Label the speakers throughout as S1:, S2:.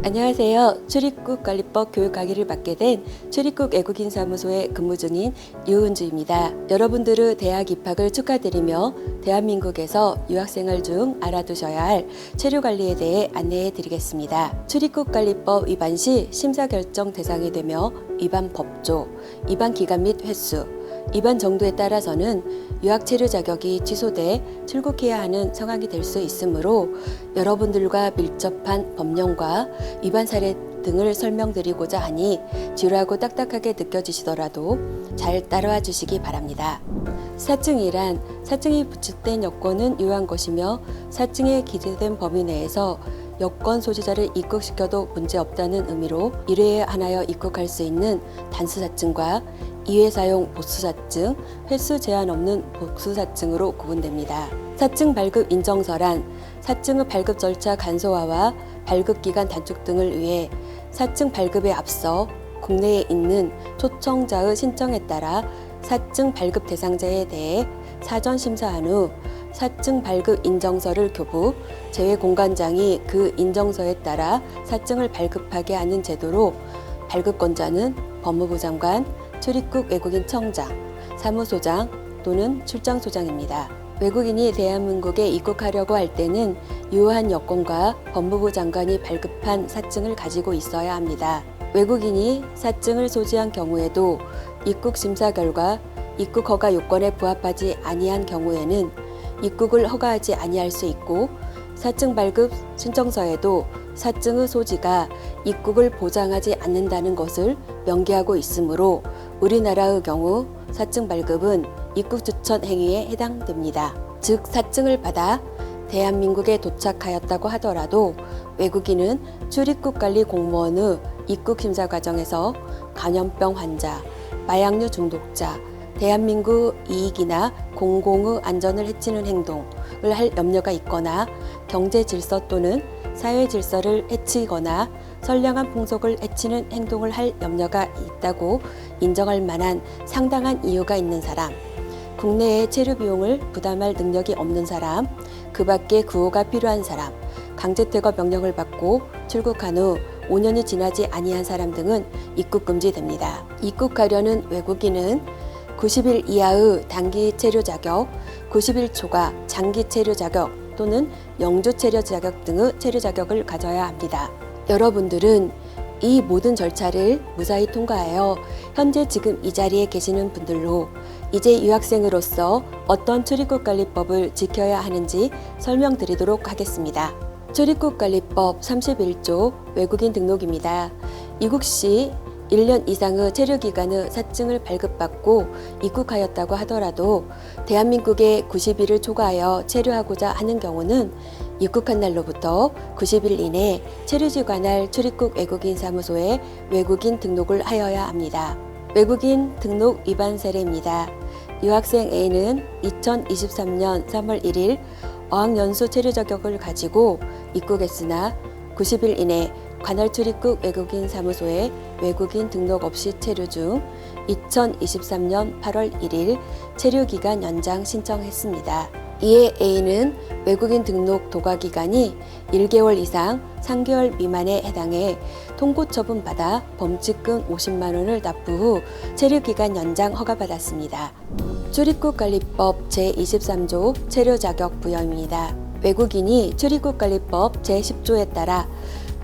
S1: 안녕하세요. 출입국관리법 교육 강의를 맡게 된 출입국 외국인 사무소에 근무 중인 유은주입니다. 여러분들의 대학 입학을 축하드리며 대한민국에서 유학생활 중 알아두셔야 할 체류 관리에 대해 안내해 드리겠습니다. 출입국관리법 위반 시 심사 결정 대상이 되며 위반 법조, 위반 기간 및 횟수, 위반 정도에 따라서는 유학 체류 자격이 취소돼 출국해야 하는 상황이 될 수 있으므로 여러분들과 밀접한 법령과 위반 사례 등을 설명드리고자 하니 지루하고 딱딱하게 느껴지시더라도 잘 따라와 주시기 바랍니다. 사증이란 사증이 부착된 여권은 유효한 것이며 사증에 기재된 범위 내에서 여권 소지자를 입국시켜도 문제없다는 의미로 1회에 하나여 입국할 수 있는 단수사증과 2회 사용 보수사증, 횟수 제한 없는 복수사증으로 구분됩니다. 사증 발급 인정서란 사증의 발급 절차 간소화와 발급 기간 단축 등을 위해 사증 발급에 앞서 국내에 있는 초청자의 신청에 따라 사증 발급 대상자에 대해 사전 심사한 후 사증 발급 인정서를 교부, 재외공관장이 그 인정서에 따라 사증을 발급하게 하는 제도로 발급권자는 법무부 장관, 출입국 외국인 청장, 사무소장 또는 출장소장입니다. 외국인이 대한민국에 입국하려고 할 때는 유효한 여권과 법무부 장관이 발급한 사증을 가지고 있어야 합니다. 외국인이 사증을 소지한 경우에도 입국 심사 결과 입국 허가 요건에 부합하지 아니한 경우에는 입국을 허가하지 아니할 수 있고 사증 발급 신청서에도 사증의 소지가 입국을 보장하지 않는다는 것을 명기하고 있으므로 우리나라의 경우 사증 발급은 입국 추천 행위에 해당됩니다. 즉 사증을 받아 대한민국에 도착하였다고 하더라도 외국인은 출입국관리 공무원의 입국 심사 과정에서 감염병 환자, 마약류 중독자, 대한민국 이익이나 공공의 안전을 해치는 행동을 할 염려가 있거나 경제 질서 또는 사회 질서를 해치거나 선량한 풍속을 해치는 행동을 할 염려가 있다고 인정할 만한 상당한 이유가 있는 사람, 국내에 체류 비용을 부담할 능력이 없는 사람, 그 밖에 구호가 필요한 사람, 강제 퇴거 명령을 받고 출국한 후 5년이 지나지 아니한 사람 등은 입국 금지됩니다. 입국하려는 외국인은 90일 이하의 단기 체류 자격, 90일 초과 장기 체류 자격 또는 영주 체류 자격 등의 체류 자격을 가져야 합니다. 여러분들은 이 모든 절차를 무사히 통과하여 현재 지금 이 자리에 계시는 분들로 이제 유학생으로서 어떤 출입국관리법을 지켜야 하는지 설명드리도록 하겠습니다. 출입국관리법 31조 외국인 등록입니다. 입국 시 1년 이상의 체류기간의 사증을 발급받고 입국하였다고 하더라도 대한민국에 90일을 초과하여 체류하고자 하는 경우는 입국한 날로부터 90일 이내 체류지 관할 출입국 외국인 사무소에 외국인 등록을 하여야 합니다. 외국인 등록 위반 사례입니다. 유학생 A는 2023년 3월 1일 어학연수 체류 자격을 가지고 입국했으나 90일 이내 관할 출입국 외국인 사무소에 외국인 등록 없이 체류 중 2023년 8월 1일 체류 기간 연장 신청했습니다. 이에 A는 외국인 등록 도과 기간이 1개월 이상 3개월 미만에 해당해 통고 처분받아 범칙금 50만 원을 납부 후 체류 기간 연장 허가받았습니다. 출입국관리법 제23조 체류 자격 부여입니다. 외국인이 출입국관리법 제10조에 따라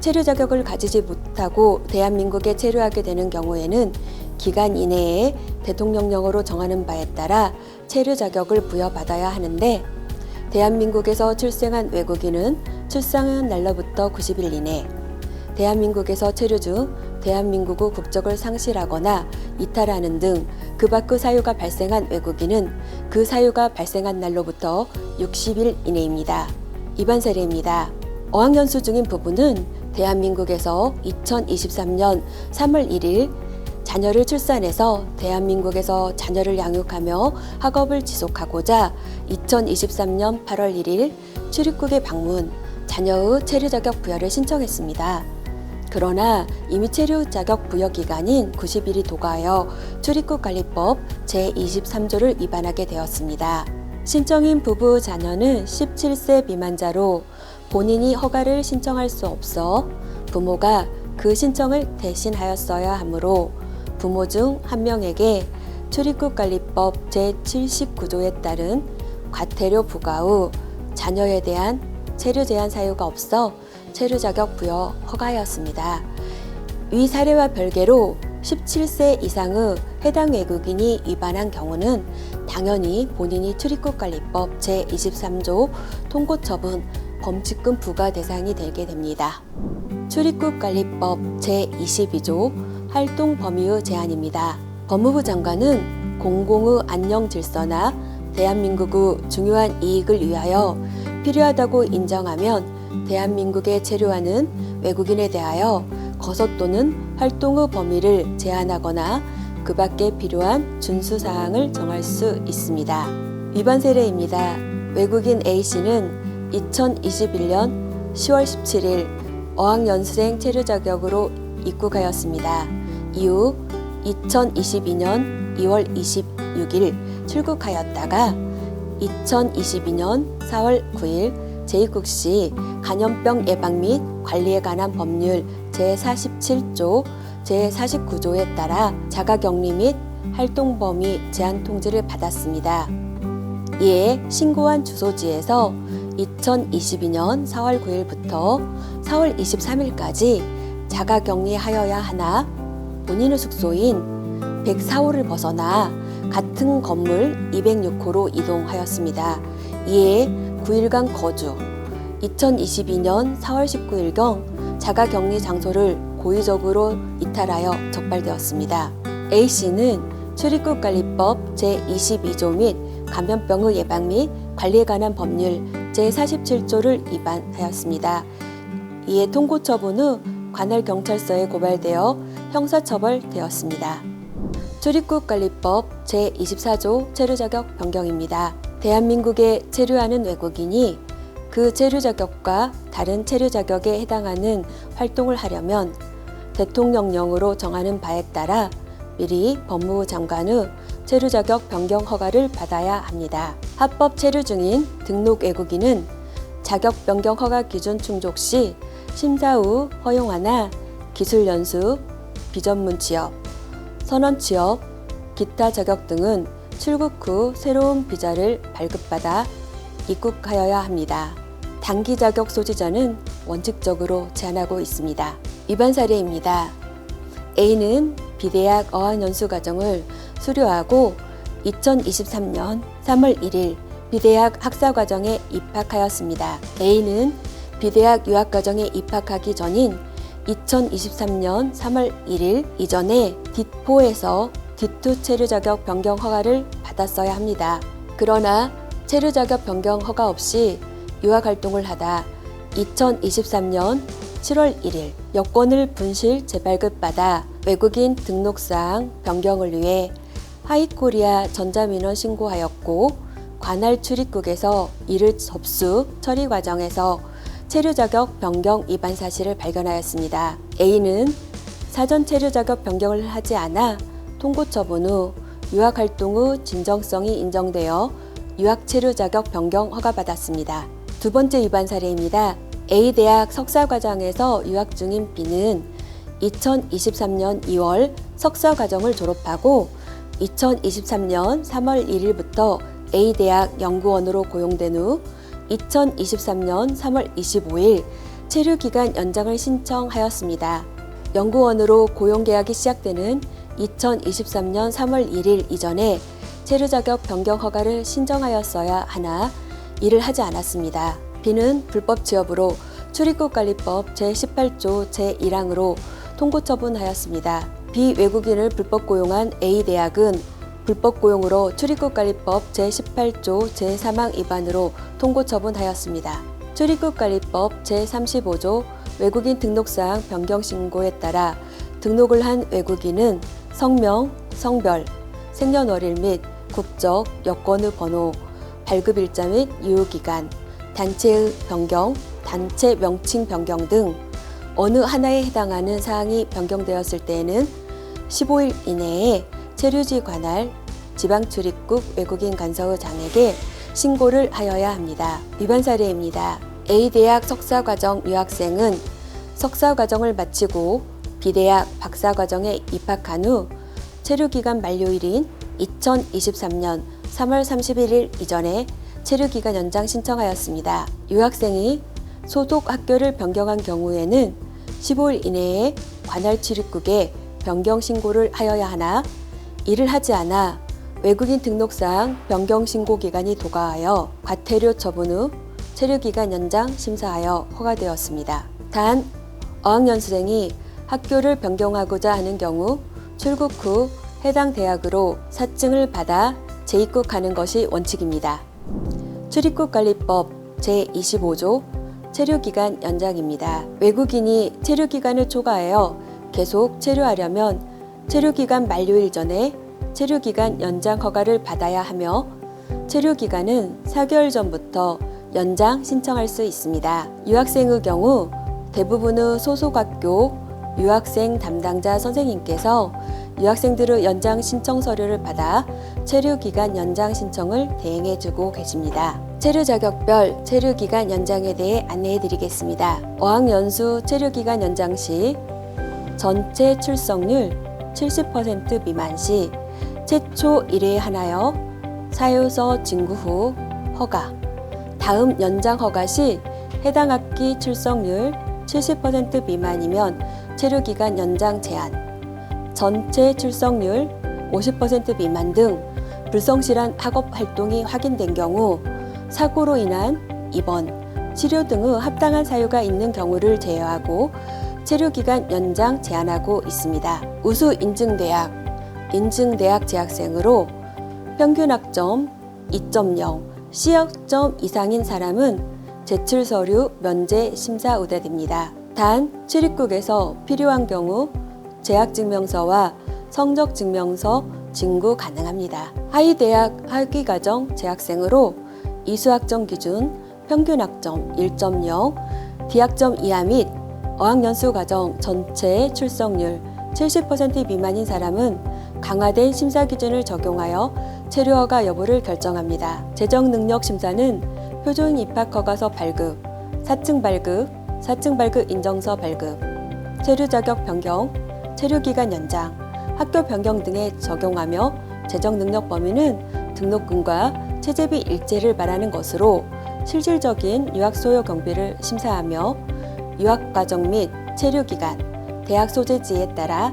S1: 체류 자격을 가지지 못하고 대한민국에 체류하게 되는 경우에는 기간 이내에 대통령령으로 정하는 바에 따라 체류 자격을 부여받아야 하는데 대한민국에서 출생한 외국인은 출생한 날로부터 90일 이내 대한민국에서 체류 중 대한민국의 국적을 상실하거나 이탈하는 등 그 밖의 사유가 발생한 외국인은 그 사유가 발생한 날로부터 60일 이내입니다. 위반 사례입니다. 어학연수 중인 부부는 대한민국에서 2023년 3월 1일 자녀를 출산해서 대한민국에서 자녀를 양육하며 학업을 지속하고자 2023년 8월 1일 출입국에 방문, 자녀의 체류 자격 부여를 신청했습니다. 그러나 이미 체류 자격 부여 기간인 90일이 도과하여 출입국관리법 제23조를 위반하게 되었습니다. 신청인 부부 자녀는 17세 미만자로 본인이 허가를 신청할 수 없어 부모가 그 신청을 대신하였어야 하므로 부모 중 한 명에게 출입국관리법 제79조에 따른 과태료 부과 후 자녀에 대한 체류 제한 사유가 없어 체류 자격 부여 허가하였습니다. 위 사례와 별개로 17세 이상의 해당 외국인이 위반한 경우는 당연히 본인이 출입국관리법 제23조 통고처분 범칙금 부과 대상이 되게 됩니다. 출입국관리법 제22조 활동 범위의 제한입니다. 법무부 장관은 공공의 안녕 질서나 대한민국의 중요한 이익을 위하여 필요하다고 인정하면 대한민국에 체류하는 외국인에 대하여 거소 또는 활동의 범위를 제한하거나 그 밖에 필요한 준수사항을 정할 수 있습니다. 위반 사례입니다. 외국인 A씨는 2021년 10월 17일 어학연수생 체류 자격으로 입국하였습니다. 이후 2022년 2월 26일 출국하였다가 2022년 4월 9일 재입국 시 감염병 예방 및 관리에 관한 법률 제47조, 제49조에 따라 자가격리 및 활동 범위 제한 통지를 받았습니다. 이에 신고한 주소지에서 2022년 4월 9일부터 4월 23일까지 자가격리하여야 하나 본인의 숙소인 104호를 벗어나 같은 건물 206호로 이동하였습니다. 이에 9일간 거주, 2022년 4월 19일경 자가격리 장소를 고의적으로 이탈하여 적발되었습니다. A씨는 출입국관리법 제22조 및 감염병의 예방 및 관리에 관한 법률 제47조를 위반하였습니다. 이에 통고처분 후 관할 경찰서에 고발되어 형사처벌되었습니다. 출입국관리법 제24조 체류자격 변경입니다. 대한민국에 체류하는 외국인이 그 체류자격과 다른 체류자격에 해당하는 활동을 하려면 대통령령으로 정하는 바에 따라 미리 법무부 장관의 체류자격 변경 허가를 받아야 합니다. 합법 체류 중인 등록 외국인은 자격 변경 허가 기준 충족 시 심사 후 허용하나 기술연수, 비전문 취업, 선원 취업, 기타 자격 등은 출국 후 새로운 비자를 발급받아 입국하여야 합니다. 단기 자격 소지자는 원칙적으로 제한하고 있습니다. 위반 사례입니다. A는 비대학 어학연수 과정을 수료하고 2023년 3월 1일 비대학 학사과정에 입학하였습니다. A는 비대학 유학과정에 입학하기 전인 2023년 3월 1일 이전에 뒷포에서 D2 체류자격 변경 허가를 받았어야 합니다. 그러나 체류자격 변경 허가 없이 유학활동을 하다 2023년 7월 1일 여권을 분실 재발급받아 외국인 등록사항 변경을 위해 하이코리아 전자민원 신고하였고 관할 출입국에서 이를 접수 처리 과정에서 체류자격 변경 위반 사실을 발견하였습니다. A는 사전 체류자격 변경을 하지 않아 통고처분 후 유학활동 후 진정성이 인정되어 유학체류자격 변경 허가받았습니다. 두 번째 위반 사례입니다. A대학 석사과정에서 유학 중인 B는 2023년 2월 석사과정을 졸업하고 2023년 3월 1일부터 A대학 연구원으로 고용된 후 2023년 3월 25일 체류기간 연장을 신청하였습니다. 연구원으로 고용계약이 시작되는 2023년 3월 1일 이전에 체류자격 변경 허가를 신청하였어야 하나 이를 하지 않았습니다. B는 불법 취업으로 출입국관리법 제18조 제1항으로 통고처분하였습니다. B 외국인을 불법 고용한 A대학은 불법 고용으로 출입국관리법 제18조 제3항 위반으로 통고처분하였습니다. 출입국관리법 제35조 외국인 등록사항 변경 신고에 따라 등록을 한 외국인은 성명, 성별, 생년월일 및 국적, 여권의 번호, 발급일자 및 유효기간, 단체의 변경, 단체 명칭 변경 등 어느 하나에 해당하는 사항이 변경되었을 때에는 15일 이내에 체류지 관할 지방출입국 외국인 간서장에게 신고를 하여야 합니다. 위반 사례입니다. A대학 석사과정 유학생은 석사 과정을 마치고 비대학 박사 과정에 입학한 후 체류기간 만료일인 2023년 3월 31일 이전에 체류기간 연장 신청하였습니다. 유학생이 소속 학교를 변경한 경우에는 15일 이내에 관할 출입국에 변경 신고를 하여야 하나, 이를 하지 않아 외국인 등록상 변경 신고 기간이 도과하여 과태료 처분 후 체류기간 연장 심사하여 허가되었습니다. 단, 어학연수생이 학교를 변경하고자 하는 경우 출국 후 해당 대학으로 사증을 받아 재입국하는 것이 원칙입니다. 출입국관리법 제25조 체류기간 연장입니다. 외국인이 체류기간을 초과하여 계속 체류하려면 체류기간 만료일 전에 체류기간 연장 허가를 받아야 하며 체류기간은 4개월 전부터 연장 신청할 수 있습니다. 유학생의 경우 대부분의 소속학교 유학생 담당자 선생님께서 유학생들의 연장 신청 서류를 받아 체류기간 연장 신청을 대행해주고 계십니다. 체류 자격별 체류기간 연장에 대해 안내해 드리겠습니다. 어학연수 체류기간 연장 시 전체 출석률 70% 미만 시 최초 1회 하나여 사유서 진구 후 허가. 다음 연장 허가 시 해당 학기 출석률 70% 미만이면 체류기간 연장 제한. 전체 출석률 50% 미만 등 불성실한 학업 활동이 확인된 경우 사고로 인한 입원, 치료 등의 합당한 사유가 있는 경우를 제외하고 체류기간 연장 제한하고 있습니다. 우수 인증대학, 인증대학 재학생으로 평균 학점 2.0, C학점 이상인 사람은 제출 서류 면제 심사 우대됩니다. 단, 출입국에서 필요한 경우 재학증명서와 성적증명서 진구 가능합니다. 하위대학 학위과정 재학생으로 이수학점 기준 평균 학점 1.0, D학점 이하 및 어학연수 과정 전체 출석률 70% 미만인 사람은 강화된 심사 기준을 적용하여 체류 허가 여부를 결정합니다. 재정 능력 심사는 표준 입학 허가서 발급, 사증 발급, 사증 발급 인정서 발급, 체류 자격 변경, 체류 기간 연장, 학교 변경 등에 적용하며 재정 능력 범위는 등록금과 체재비 일제를 말하는 것으로 실질적인 유학 소요 경비를 심사하며 유학 과정 및 체류 기간, 대학 소재지에 따라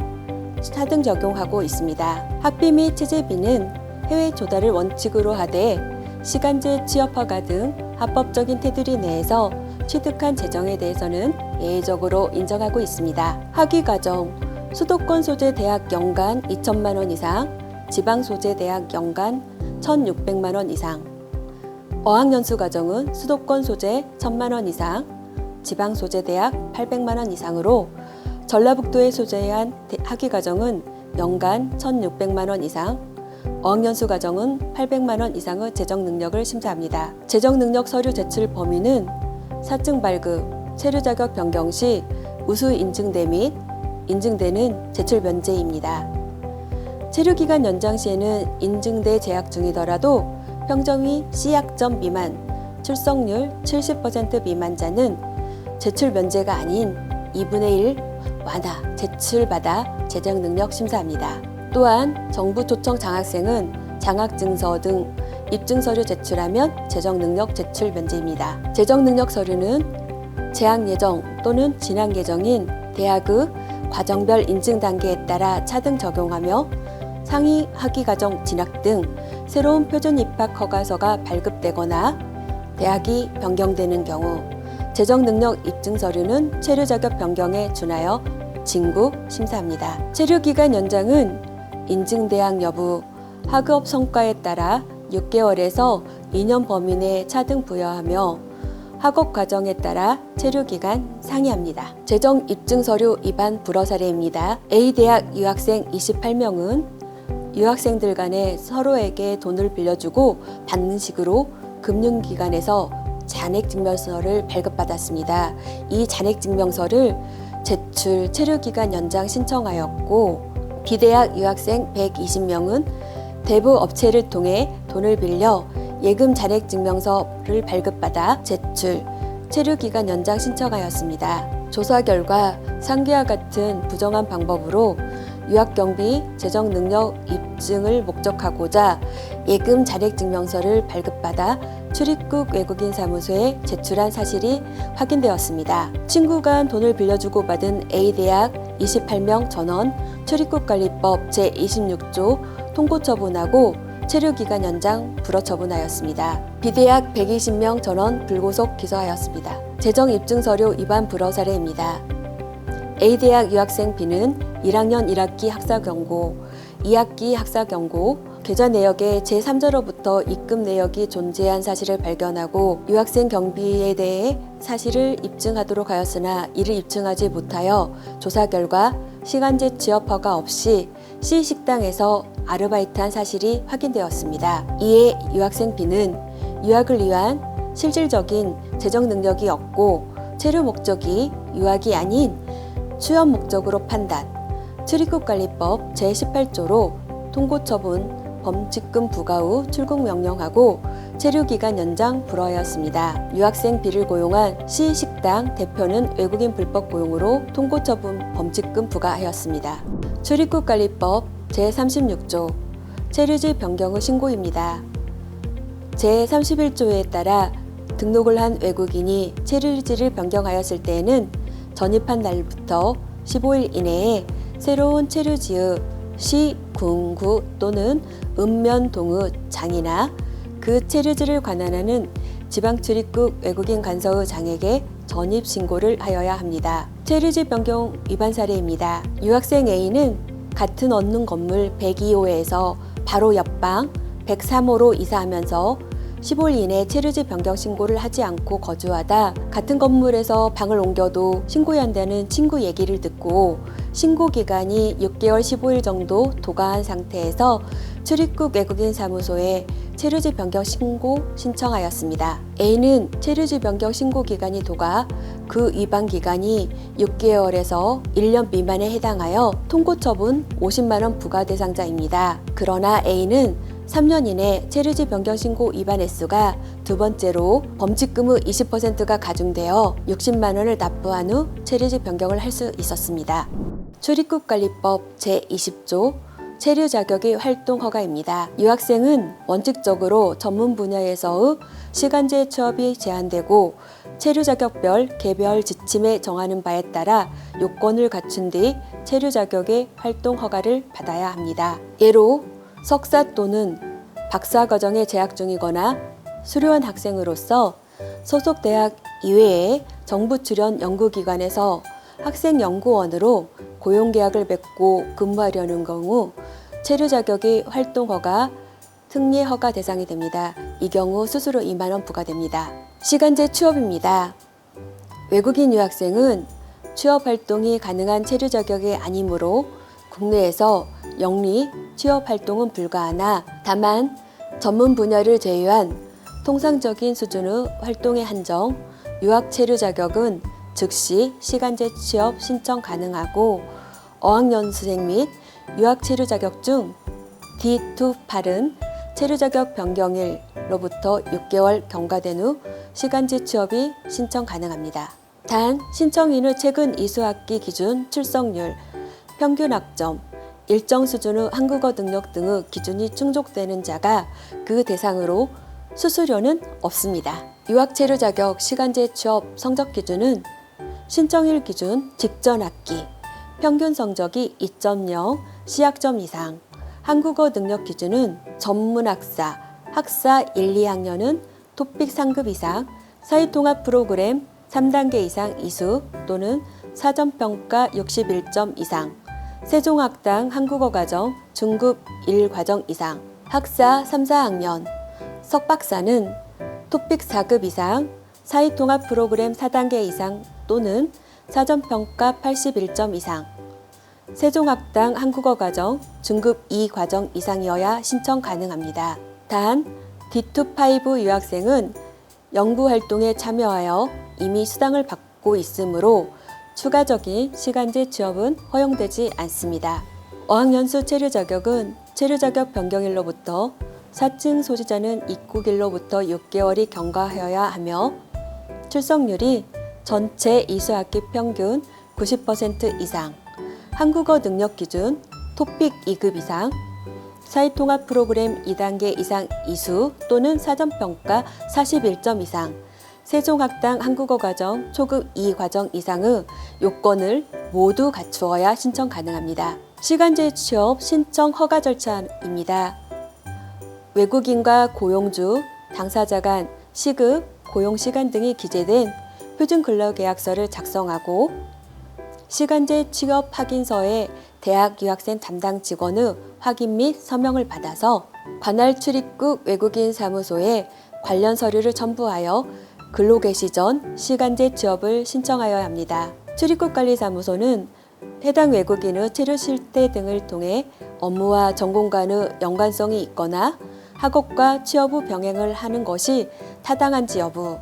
S1: 차등 적용하고 있습니다. 학비 및 체재비는 해외 조달을 원칙으로 하되 시간제 취업 허가 등 합법적인 테두리 내에서 취득한 재정에 대해서는 예외적으로 인정하고 있습니다. 학위과정, 수도권 소재 대학 연간 2천만 원 이상, 지방 소재 대학 연간 1,600만 원 이상. 어학연수 과정은 수도권 소재 1,000만 원 이상, 지방 소재 대학 800만 원 이상으로 전라북도에 소재한 학위과정은 연간 1,600만 원 이상, 어학연수 과정은 800만 원 이상의 재정 능력을 심사합니다. 재정 능력 서류 제출 범위는 사증 발급, 체류 자격 변경 시 우수 인증대 및 인증대는 제출 면제입니다. 체류 기간 연장 시에는 인증대 재학 중이더라도 평점이 C학점 미만, 출석률 70% 미만자는 제출 면제가 아닌 2분의 1 완화, 제출받아 재정 능력 심사합니다. 또한 정부 초청 장학생은 장학증서 등 입증 서류 제출하면 재정 능력 제출 면제입니다. 재정 능력 서류는 재학 예정 또는 진학 예정인 대학의 과정별 인증 단계에 따라 차등 적용하며 상위 학위과정 진학 등 새로운 표준 입학 허가서가 발급되거나 대학이 변경되는 경우 재정 능력 입증 서류는 체류 자격 변경에 준하여 진구 심사합니다. 체류 기간 연장은 인증 대학 여부, 학업 성과에 따라 6개월에서 2년 범위 내에 차등 부여하며 학업 과정에 따라 체류 기간 상이합니다. 재정 입증 서류 위반 불허 사례입니다. A대학 유학생 28명은 유학생들 간에 서로에게 돈을 빌려주고 받는 식으로 금융기관에서 잔액증명서를 발급받았습니다. 이 잔액증명서를 제출 체류기간 연장 신청하였고 B대학 유학생 120명은 대부 업체를 통해 돈을 빌려 예금 잔액증명서를 발급받아 제출 체류기간 연장 신청하였습니다. 조사 결과 상기와 같은 부정한 방법으로 유학경비 재정 능력 입증을 목적하고자 예금 자격증명서를 발급받아 출입국 외국인 사무소에 제출한 사실이 확인되었습니다. 친구가 돈을 빌려주고 받은 A대학 28명 전원 출입국관리법 제26조 통고 처분하고 체류기간 연장 불허 처분하였습니다. B대학 120명 전원 불구속 기소하였습니다. 재정 입증서류 위반 불허 사례입니다. A대학 유학생 B는 1학년 1학기 학사경고, 2학기 학사경고, 계좌 내역에 제3자로부터 입금 내역이 존재한 사실을 발견하고 유학생 경비에 대해 사실을 입증하도록 하였으나 이를 입증하지 못하여 조사 결과 시간제 취업 허가 없이 C식당에서 아르바이트한 사실이 확인되었습니다. 이에 유학생 B는 유학을 위한 실질적인 재정 능력이 없고 체류 목적이 유학이 아닌 취업 목적으로 판단, 출입국관리법 제18조로 통고처분, 범칙금 부과 후 출국 명령하고 체류기간 연장 불허하였습니다. 유학생 B를 고용한 C식당 대표는 외국인 불법 고용으로 통고처분, 범칙금 부과하였습니다. 출입국관리법 제36조, 체류지 변경 후 신고입니다. 제31조에 따라 등록을 한 외국인이 체류지를 변경하였을 때에는 전입한 날부터 15일 이내에 새로운 체류지의 시, 군, 구 또는 읍면, 동의, 장이나 그 체류지를 관할하는 지방출입국 외국인 간서의 장에게 전입 신고를 하여야 합니다. 체류지 변경 위반 사례입니다. 유학생 A는 같은 얻는 건물 102호에서 바로 옆방 103호로 이사하면서 15일 이내 체류지 변경 신고를 하지 않고 거주하다 같은 건물에서 방을 옮겨도 신고해야 한다는 친구 얘기를 듣고 신고 기간이 6개월 15일 정도 도가한 상태에서 출입국 외국인 사무소에 체류지 변경 신고 신청하였습니다. A는 체류지 변경 신고 기간이 도가 그 위반 기간이 6개월에서 1년 미만에 해당하여 통고 처분 50만 원 부과 대상자입니다. 그러나 A는 3년 이내 체류지 변경 신고 위반 횟수가 두 번째로 범칙금의 20%가 가중되어 60만 원을 납부한 후 체류지 변경을 할 수 있었습니다. 출입국관리법 제20조 체류 자격의 활동 허가입니다. 유학생은 원칙적으로 전문 분야에서의 시간제 취업이 제한되고 체류 자격별 개별 지침에 정하는 바에 따라 요건을 갖춘 뒤 체류 자격의 활동 허가를 받아야 합니다. 예로 석사 또는 박사 과정에 재학 중이거나 수료한 학생으로서 소속 대학 이외에 정부 출연 연구기관에서 학생연구원으로 고용계약을 맺고 근무하려는 경우 체류 자격의 활동 허가, 특례 허가 대상이 됩니다. 이 경우 수수료 2만 원 부과됩니다. 시간제 취업입니다. 외국인 유학생은 취업 활동이 가능한 체류 자격이 아니므로 국내에서 영리 취업 활동은 불가하나 다만 전문 분야를 제외한 통상적인 수준의 활동에 한정, 유학 체류 자격은 즉시 시간제 취업 신청 가능하고 어학연수생 및 유학 체류 자격 중 D2-8은 체류 자격 변경일로부터 6개월 경과된 후 시간제 취업이 신청 가능합니다. 단 신청인의 최근 이수학기 기준 출석률, 평균 학점, 일정 수준의 한국어 능력 등의 기준이 충족되는 자가 그 대상으로 수수료는 없습니다. 유학 체류 자격 시간제 취업 성적 기준은 신청일 기준 직전 학기, 평균 성적이 2.0, C학점 이상, 한국어 능력 기준은 전문학사, 학사 1, 2학년은 토픽 상급 이상, 사회통합 프로그램 3단계 이상 이수 또는 사전평가 61점 이상, 세종학당 한국어 과정 중급 1과정 이상, 학사 3, 4학년, 석박사는 토픽 4급 이상, 사회통합 프로그램 4단계 이상 또는 사전평가 81점 이상, 세종학당 한국어 과정 중급 2과정 이상이어야 신청 가능합니다. 단 D2-5 유학생은 연구활동에 참여하여 이미 수당을 받고 있으므로 추가적인 시간제 취업은 허용되지 않습니다. 어학연수 체류 자격은 체류 자격 변경일로부터 사증 소지자는 입국일로부터 6개월이 경과하여야 하며 출석률이 전체 이수학기 평균 90% 이상, 한국어 능력 기준 토픽 2급 이상, 사회통합 프로그램 2단계 이상 이수 또는 사전평가 41점 이상, 세종학당 한국어 과정 초급 2과정 이상의 요건을 모두 갖추어야 신청 가능합니다. 시간제 취업 신청 허가 절차입니다. 외국인과 고용주, 당사자 간 시급, 고용시간 등이 기재된 표준근로계약서를 작성하고 시간제 취업 확인서에 대학 유학생 담당 직원의 확인 및 서명을 받아서 관할 출입국 외국인 사무소에 관련 서류를 첨부하여 근로 개시 전 시간제 취업을 신청하여야 합니다. 출입국관리사무소는 해당 외국인의 체류 실태 등을 통해 업무와 전공간의 연관성이 있거나 학업과 취업 후 병행을 하는 것이 타당한지 여부,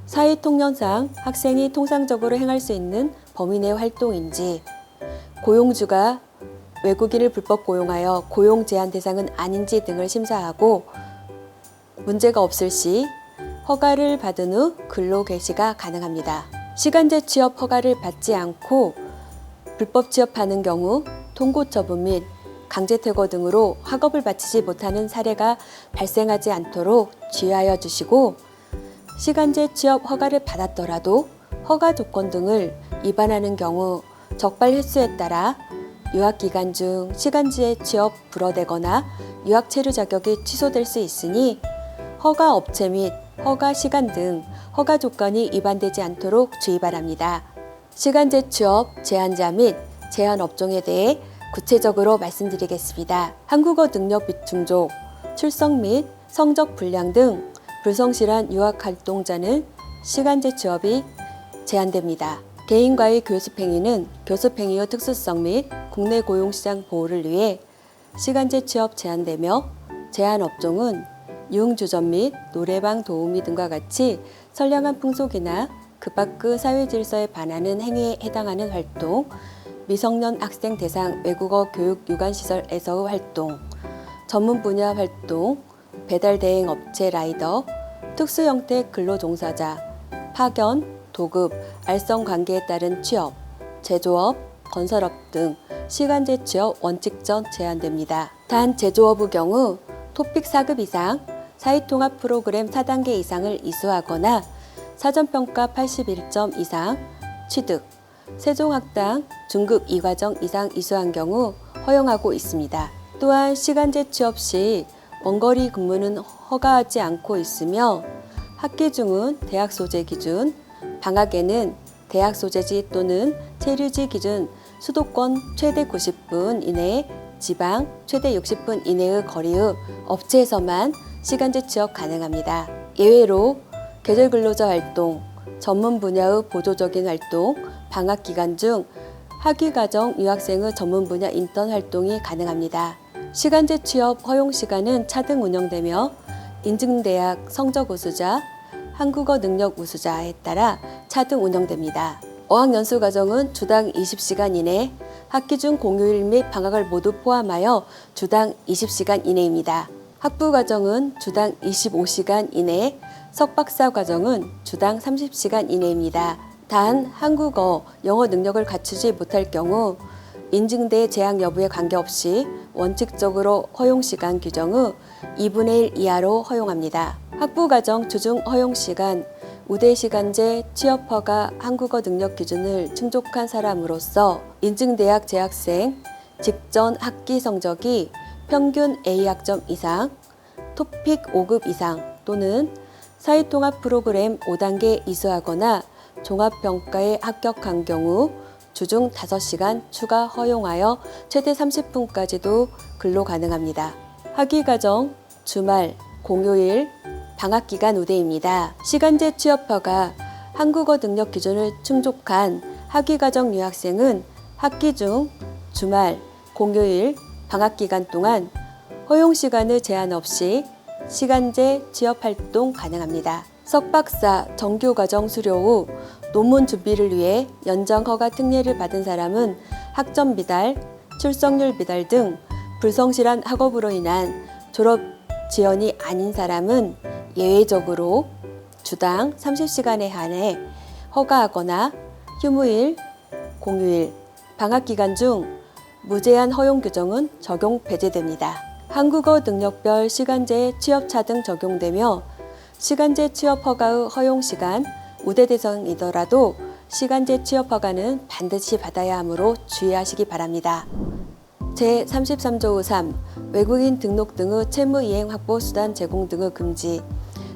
S1: 사회통념상 학생이 통상적으로 행할 수 있는 범위 내 활동인지, 고용주가 외국인을 불법 고용하여 고용 제한 대상은 아닌지 등을 심사하고 문제가 없을 시 허가를 받은 후 근로 개시가 가능합니다. 시간제 취업 허가를 받지 않고 불법 취업하는 경우 통고 처분 및 강제 퇴거 등으로 학업을 마치지 못하는 사례가 발생하지 않도록 주의하여 주시고, 시간제 취업 허가를 받았더라도 허가 조건 등을 위반하는 경우 적발 횟수에 따라 유학 기간 중 시간제 취업 불허되거나 유학 체류 자격이 취소될 수 있으니 허가 업체 및 허가 시간 등 허가 조건이 위반되지 않도록 주의 바랍니다. 시간제 취업 제한자 및 제한 업종에 대해 구체적으로 말씀드리겠습니다. 한국어 능력 비충족, 출석 및 성적 불량 등 불성실한 유학 활동자는 시간제 취업이 제한됩니다. 개인과의 교습행위는 교습행위의 특수성 및 국내 고용시장 보호를 위해 시간제 취업 제한되며, 제한 업종은 유흥주점 및 노래방 도우미 등과 같이 선량한 풍속이나 그 밖의 사회 질서에 반하는 행위에 해당하는 활동, 미성년 학생 대상 외국어 교육 유관시설에서의 활동, 전문 분야 활동, 배달 대행 업체 라이더, 특수 형태 근로 종사자, 파견, 도급, 알선 관계에 따른 취업, 제조업, 건설업 등 시간제 취업 원칙전 제한됩니다. 단 제조업의 경우 토픽 4급 이상, 사회통합 프로그램 4단계 이상을 이수하거나 사전평가 81점 이상 취득, 세종학당 중급 2과정 이상 이수한 경우 허용하고 있습니다. 또한 시간제 취업 시 원거리 근무는 허가하지 않고 있으며, 학기 중은 대학 소재 기준, 방학에는 대학 소재지 또는 체류지 기준 수도권 최대 90분 이내, 지방 최대 60분 이내의 거리의 업체에서만 시간제 취업 가능합니다. 예외로 계절 근로자 활동, 전문 분야의 보조적인 활동, 방학 기간 중 학위과정 유학생의 전문 분야 인턴 활동이 가능합니다. 시간제 취업 허용 시간은 차등 운영되며 인증대학 성적 우수자, 한국어 능력 우수자에 따라 차등 운영됩니다. 어학연수 과정은 주당 20시간 이내, 학기 중 공휴일 및 방학을 모두 포함하여 주당 20시간 이내입니다. 학부 과정은 주당 25시간 이내, 석박사 과정은 주당 30시간 이내입니다. 단 한국어, 영어 능력을 갖추지 못할 경우 인증대 재학 여부에 관계없이 원칙적으로 허용시간 규정의 2분의 1 이하로 허용합니다. 학부과정 주중 허용시간, 우대시간제 취업허가 한국어 능력 기준을 충족한 사람으로서 인증대학 재학생, 직전 학기 성적이 평균 A학점 이상, 토픽 5급 이상 또는 사회통합 프로그램 5단계 이수하거나 종합평가에 합격한 경우 주중 5시간 추가 허용하여 최대 30분까지도 근로 가능합니다. 학위과정, 주말, 공휴일, 방학기간 우대입니다. 시간제 취업허가 한국어 능력 기준을 충족한 학위과정 유학생은 학기 중, 주말, 공휴일, 방학기간 동안 허용시간의 제한 없이 시간제 취업활동 가능합니다. 석박사 정규과정 수료 후 논문 준비를 위해 연장 허가 특례를 받은 사람은 학점 미달, 출석률 미달 등 불성실한 학업으로 인한 졸업 지연이 아닌 사람은 예외적으로 주당 30시간에 한해 허가하거나 휴무일, 공휴일, 방학 기간 중 무제한 허용 규정은 적용 배제됩니다. 한국어 능력별 시간제 취업차 등 적용되며 시간제 취업 허가의 허용 시간, 우대 대상이더라도 시간제 취업 허가는 반드시 받아야 하므로 주의하시기 바랍니다. 제33조 3. 외국인 등록 등의 채무 이행 확보 수단 제공 등의 금지.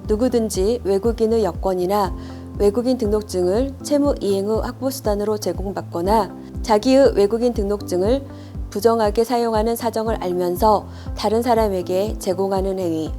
S1: 누구든지 외국인의 여권이나 외국인 등록증을 채무 이행의 확보 수단으로 제공받거나 자기의 외국인 등록증을 부정하게 사용하는 사정을 알면서 다른 사람에게 제공하는 행위.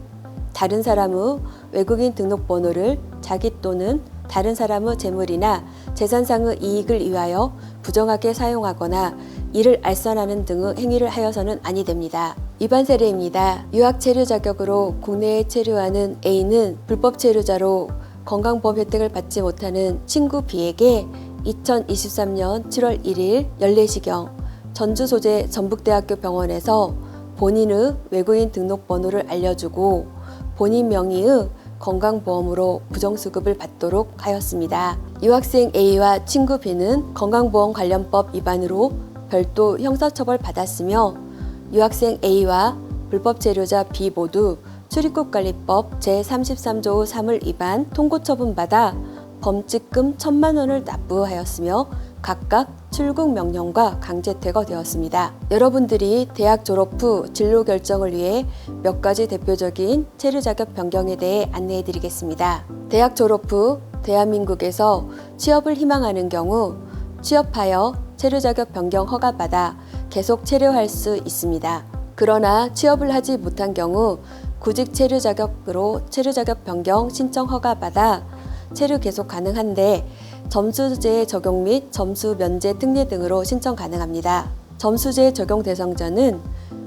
S1: 다른 사람의 외국인 등록번호를 자기 또는 다른 사람의 재물이나 재산상의 이익을 위하여 부정하게 사용하거나 이를 알선하는 등의 행위를 하여서는 아니 됩니다. 위반 사례입니다. 유학 체류 자격으로 국내에 체류하는 A는 불법 체류자로 건강보험 혜택을 받지 못하는 친구 B에게 2023년 7월 1일 14시경 전주 소재 전북대학교 병원에서 본인의 외국인 등록번호를 알려주고 본인 명의의 건강보험으로 부정수급을 받도록 하였습니다. 유학생 A와 친구 B는 건강보험관련법 위반으로 별도 형사처벌 받았으며 유학생 A와 불법 체류자 B 모두 출입국관리법 제33조 3을 위반 통고처분받아 범칙금 1,000만 원을 납부하였으며 각각 출국 명령과 강제 퇴거되었습니다. 여러분들이 대학 졸업 후 진로 결정을 위해 몇 가지 대표적인 체류 자격 변경에 대해 안내해 드리겠습니다. 대학 졸업 후 대한민국에서 취업을 희망하는 경우 취업하여 체류 자격 변경 허가받아 계속 체류할 수 있습니다. 그러나 취업을 하지 못한 경우 구직 체류 자격으로 체류 자격 변경 신청 허가받아 체류 계속 가능한데 점수제 적용 및 점수 면제 특례 등으로 신청 가능합니다. 점수제 적용 대상자는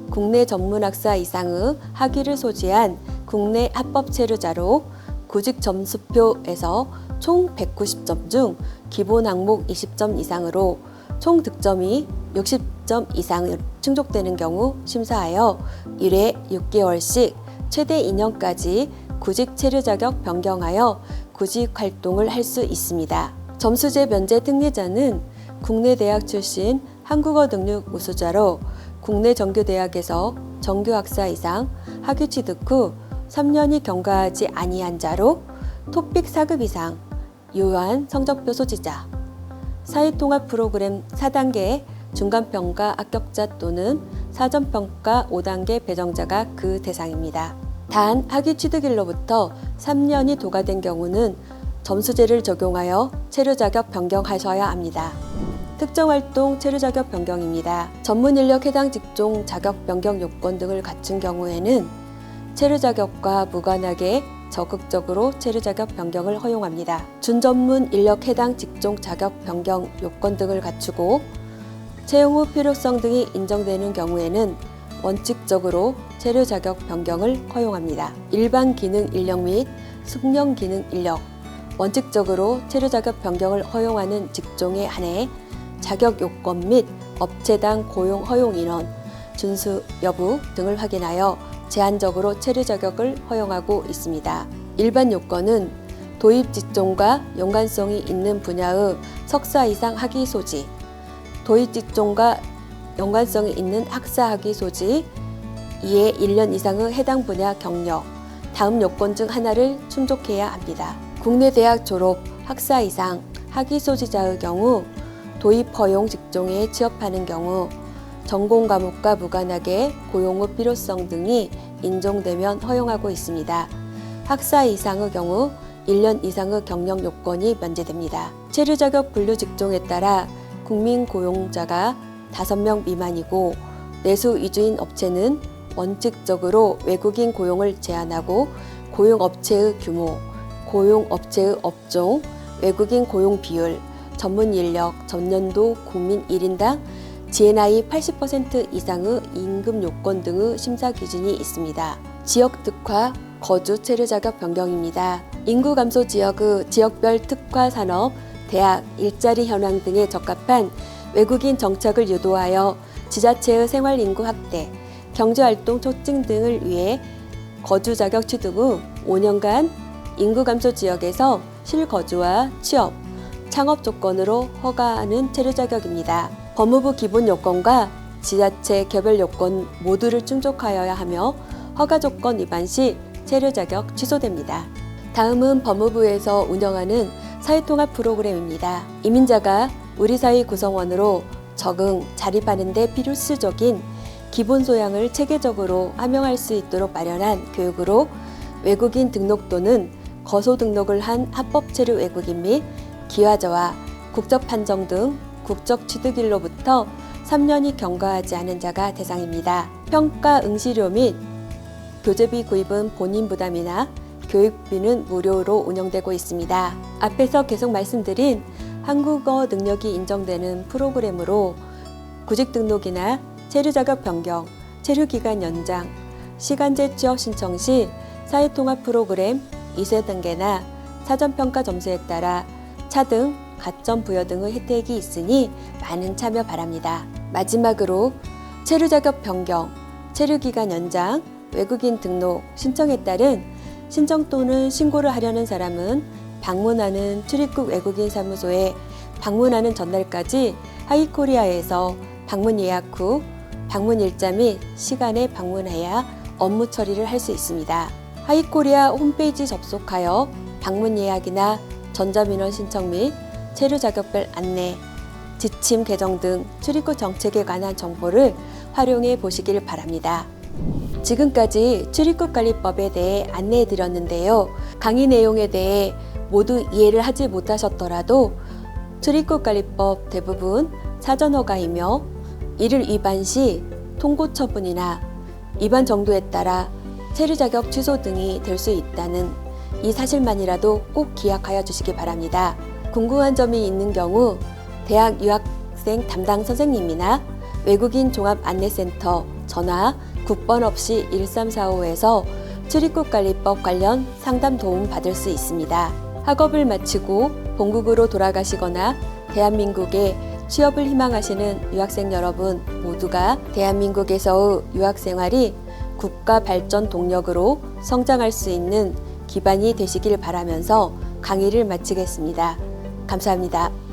S1: 국내 전문학사 이상의 학위를 소지한 국내 합법 체류자로 구직 점수표에서 총 190점 중 기본 항목 20점 이상으로 총 득점이 60점 이상 충족되는 경우 심사하여 1회 6개월씩 최대 2년까지 구직 체류 자격 변경하여 구직 활동을 할 수 있습니다. 점수제 면제 특례자는 국내 대학 출신 한국어 능력 우수자로 국내 정규대학에서 정규학사 이상 학위 취득 후 3년이 경과하지 아니한 자로 토픽 4급 이상 유효한 성적표 소지자, 사회통합 프로그램 4단계 중간평가 합격자 또는 사전평가 5단계 배정자가 그 대상입니다. 단 학위 취득일로부터 3년이 도과된 경우는 점수제를 적용하여 체류 자격 변경하셔야 합니다. 특정활동 체류 자격 변경입니다. 전문인력 해당 직종 자격 변경 요건 등을 갖춘 경우에는 체류 자격과 무관하게 적극적으로 체류 자격 변경을 허용합니다. 준전문 인력 해당 직종 자격 변경 요건 등을 갖추고 채용 후 필요성 등이 인정되는 경우에는 원칙적으로 체류 자격 변경을 허용합니다. 일반 기능 인력 및 숙련 기능 인력, 원칙적으로 체류 자격 변경을 허용하는 직종에 한해 자격 요건 및 업체당 고용 허용 인원, 준수 여부 등을 확인하여 제한적으로 체류 자격을 허용하고 있습니다. 일반 요건은 도입 직종과 연관성이 있는 분야의 석사 이상 학위 소지, 도입 직종과 연관성이 있는 학사 학위 소지, 이에 1년 이상의 해당 분야 경력, 다음 요건 중 하나를 충족해야 합니다. 국내 대학 졸업 학사 이상 학위 소지자의 경우 도입 허용 직종에 취업하는 경우 전공 과목과 무관하게 고용 후 필요성 등이 인정되면 허용하고 있습니다. 학사 이상의 경우 1년 이상의 경력 요건이 면제됩니다. 체류 자격 분류 직종에 따라 국민 고용자가 5명 미만이고 내수 위주인 업체는 원칙적으로 외국인 고용을 제한하고 고용업체의 규모, 고용업체의 업종, 외국인 고용 비율, 전문 인력, 전년도 국민 1인당 GNI 80% 이상의 임금 요건 등의 심사 기준이 있습니다. 지역 특화, 거주 체류 자격 변경입니다. 인구 감소 지역의 지역별 특화 산업, 대학, 일자리 현황 등에 적합한 외국인 정착을 유도하여 지자체의 생활 인구 확대, 경제활동 촉진 등을 위해 거주 자격 취득 후 5년간 인구 감소 지역에서 실거주와 취업, 창업 조건으로 허가하는 체류 자격입니다. 법무부 기본 요건과 지자체 개별 요건 모두를 충족하여야 하며 허가 조건 위반 시 체류 자격 취소됩니다. 다음은 법무부에서 운영하는 사회통합 프로그램입니다. 이민자가 우리 사회 구성원으로 적응, 자립하는 데 필수적인 기본 소양을 체계적으로 함양할 수 있도록 마련한 교육으로 외국인 등록 또는 거소 등록을 한 합법 체류 외국인 및 기화자와 국적 판정 등 국적 취득일로부터 3년이 경과하지 않은 자가 대상입니다. 평가 응시료 및 교재비 구입은 본인 부담이나 교육비는 무료로 운영되고 있습니다. 앞에서 계속 말씀드린 한국어 능력이 인정되는 프로그램으로 구직 등록이나 체류 자격 변경, 체류 기간 연장, 시간제 취업 신청 시 사회통합 프로그램 2세 단계나 사전평가 점수에 따라 차등, 가점 부여 등의 혜택이 있으니 많은 참여 바랍니다. 마지막으로 체류 자격 변경, 체류 기간 연장, 외국인 등록 신청에 따른 신청 또는 신고를 하려는 사람은 방문하는 출입국 외국인 사무소에 방문하는 전날까지 하이코리아에서 방문 예약 후 방문 일자 및 시간에 방문해야 업무 처리를 할 수 있습니다. 하이코리아 홈페이지 접속하여 방문 예약이나 전자민원 신청 및 체류 자격별 안내, 지침 개정 등 출입국 정책에 관한 정보를 활용해 보시길 바랍니다. 지금까지 출입국관리법에 대해 안내해 드렸는데요. 강의 내용에 대해 모두 이해를 하지 못하셨더라도 출입국관리법 대부분 사전허가이며 이를 위반 시 통고 처분이나 위반 정도에 따라 체류 자격 취소 등이 될 수 있다는 이 사실만이라도 꼭 기억하여 주시기 바랍니다. 궁금한 점이 있는 경우 대학 유학생 담당 선생님이나 외국인 종합안내센터 전화 국번 없이 1345에서 출입국관리법 관련 상담 도움 받을 수 있습니다. 학업을 마치고 본국으로 돌아가시거나 대한민국에 취업을 희망하시는 유학생 여러분 모두가 대한민국에서의 유학생활이 국가 발전 동력으로 성장할 수 있는 기반이 되시길 바라면서 강의를 마치겠습니다. 감사합니다.